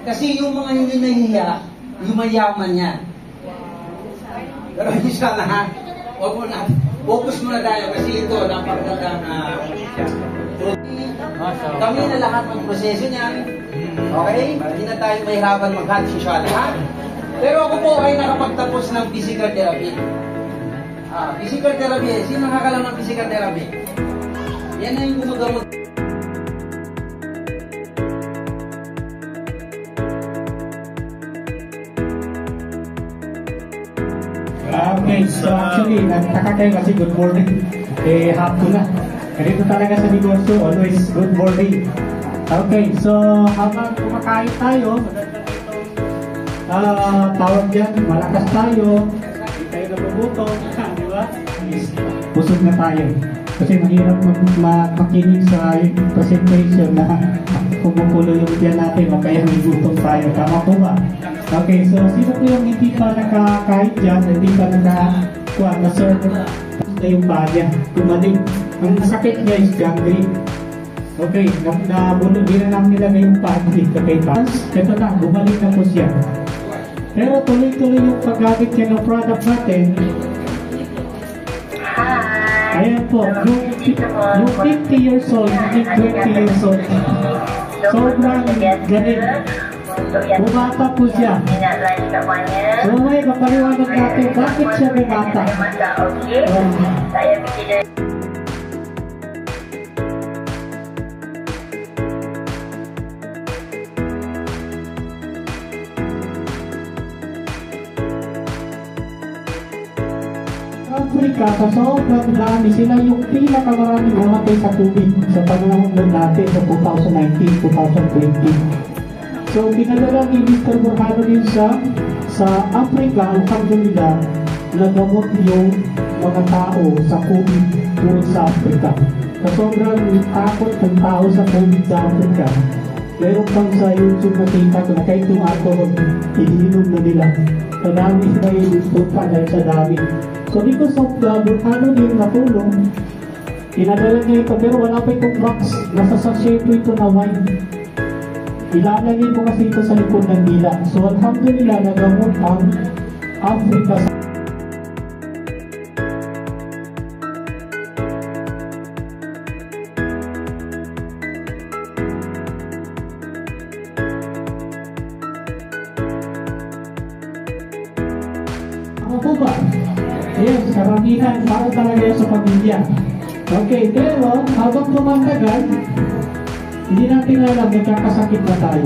Kasi yung mga hindi nahihiya, yung mayaman yan. Pero hindi sana ha, huwag mo natin. Focus muna tayo kasi ito, napaganda na kami na lahat ng proseso niyan. Okay? Hindi na tayo mahirapan mag-social ha? Pero ako po ay nakapagtapos ng physical therapy. Physical therapy, sino nakakalam ng physical therapy? Yan na yung gumagamot. Okay, so actually, nagtaka kayo kasi good morning. Hapon na. Ganito talaga sa negosyo, always good morning. Okay, so habang kumakain tayo, tawag dyan, malakas tayo, hindi tayo nabubuto, di ba? Busog na tayo. Kasi mahirap makinig sa presentation na kumukulo yung tiyan natin, kaya may gutom tayo. Tama po ba? Okay, so sino po yung hindi pa nakakain dyan, hindi pa na-serve na yung bagya, gumaling. Ang sakit niya is gangrene. Okay, di na namin nilagay yung pagdi. Okay, ito na, gumaling na po siya. Pero tuloy-tuloy yung paggamit niya ng product natin. Ayan po, yung 50 years old, hindi 20 years old. Sobrang galing. Bumata po siya. So may kapaliwanag natin, bakit siya bumata? Africa, sa sobrang dami, sila yung pinakamaraming namatay sa tubig sa panahon natin sa 2019-2020. So, pinadala ni Mr. Burhano din sa Africa, alhamdulillah, nagamot yung mga tao sa COVID puro sa Africa. Sa sobrang takot ng tao sa COVID sa Africa, meron pang sa YouTube nakita ko na kahit yung alcohol, iniinom na nila. Sa dami na yung pa dahil sa dami. So, because of the Burhano din natulong, pinadala niya ito, pero wala pa itong box. Nasa sachet po ito na wine. Ilalagay mo kasi ito sa likod ng dila. So, alhamdulillah, nagamot ang Africa. Ako po ba? Yes, karamihan, para talaga sa pamilya. Okay, pero habang tumatagal, hindi natin alam, nagkakasakit na tayo.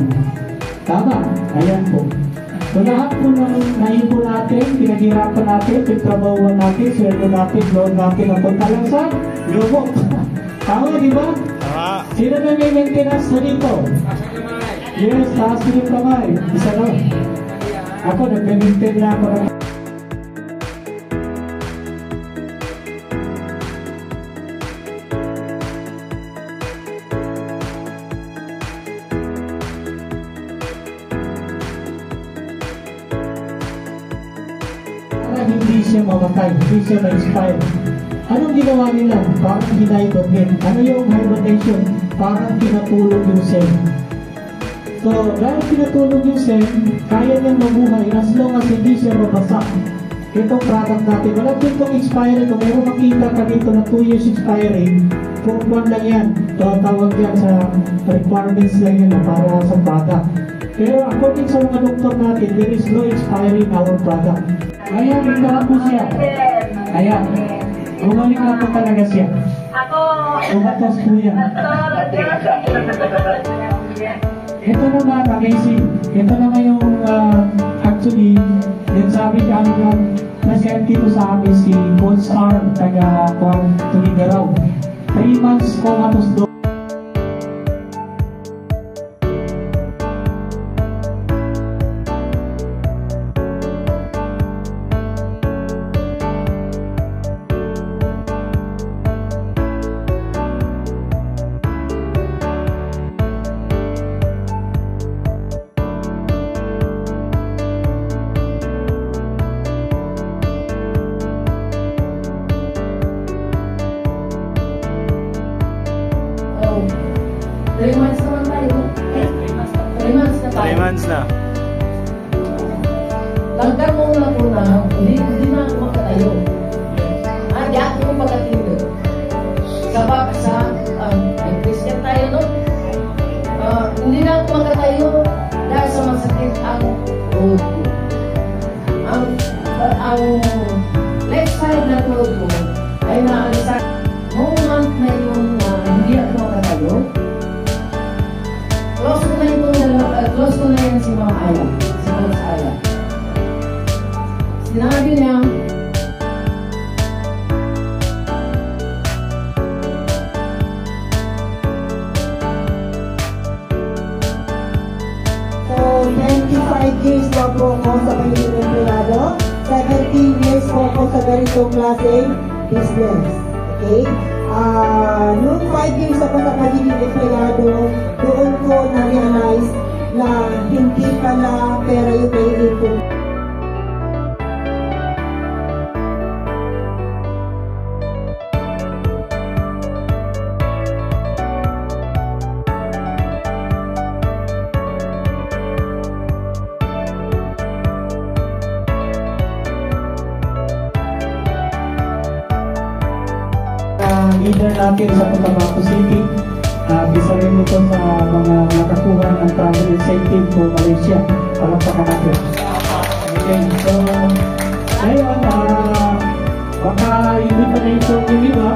Tama? Ayan po. So lahat po ng naipon natin, pinaghirapan natin, pintrabahuan natin, sweldo natin, loan natin, napunta lang sa globo. Tama, di ba? Tama. Sino na may maintenance na dito? Yes, taas yung kamay. Isa lang. Ako, nag-maintain na ako ng hindi siya mamatay, hindi siya ma-inspire. Anong ginawa nila? Parang hibernate. Ano yung hibernation? Parang pinatulog yung cell. So, dahil pinatulog yung cell, kaya niyang mabuhay as long as hindi siya mabasa. Itong product natin, wala itong expiring. Kung meron makita ka dito na 2 years expiring, kung buwan lang yan, tawag yan sa requirements lang yan para sa product. Pero according sa mga doktor natin, there is no expiry in our product. Ayan, ito na po siya. Ayan. Bumalik na po talaga siya. Ako. Umatos po yan. Ito naman, amazing. Ito naman yung actually, yung sabi ka ang presente ko sa amin si Coach R, taga Tuligaraw. 3 months comatose doon. 3 months naman tayo. 3 months na tayo. 3 months na. Nagkaroon na po na, hindi na ako makatayo. Di ako magkatindi. Christian tayo, no? Hindi na ako makatayo dahil sa masakit ang tuhod ko. Ang left side na tuhod ko ay naalisan. Moment na yun na hindi ako makatayo. Close ko na yan si Mama Aya. Si Mama Aya. Sinabi niya, so 25 years na po ako sa pagiging empleyado, 17 years po ako sa ganitong klaseng business. Okay? Noong 5 years ako sa pagiging empleyado, doon ko na-realize na hindi pala pera yung naiin ko. Leader natin sa Cotabato City. Isa rin ito sa mga nakakuha ng travel incentive for Malaysia. Palakpakan natin. Okay, so ngayon, baka hindi pa na ito yung iba.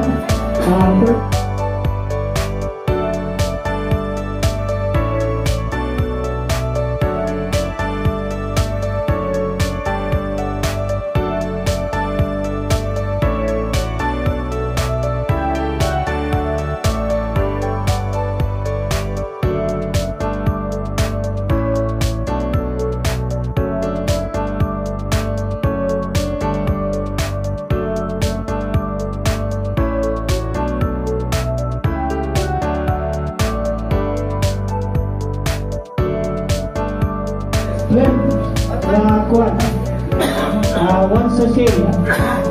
Once a day,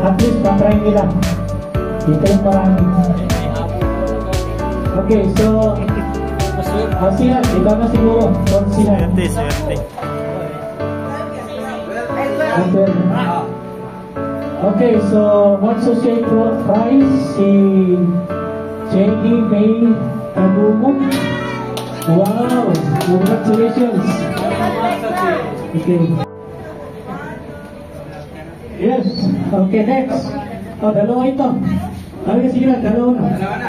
at least patry nila. Ito yung marami. Okay, so Sinan, ikaw na siguro. Sinan. Swerte. Okay, so once a day prize si Jenny May Tagumo. Wow, congratulations. Okay. Yes. Okay, next. Dalawa ito. Sige na, dalawa na.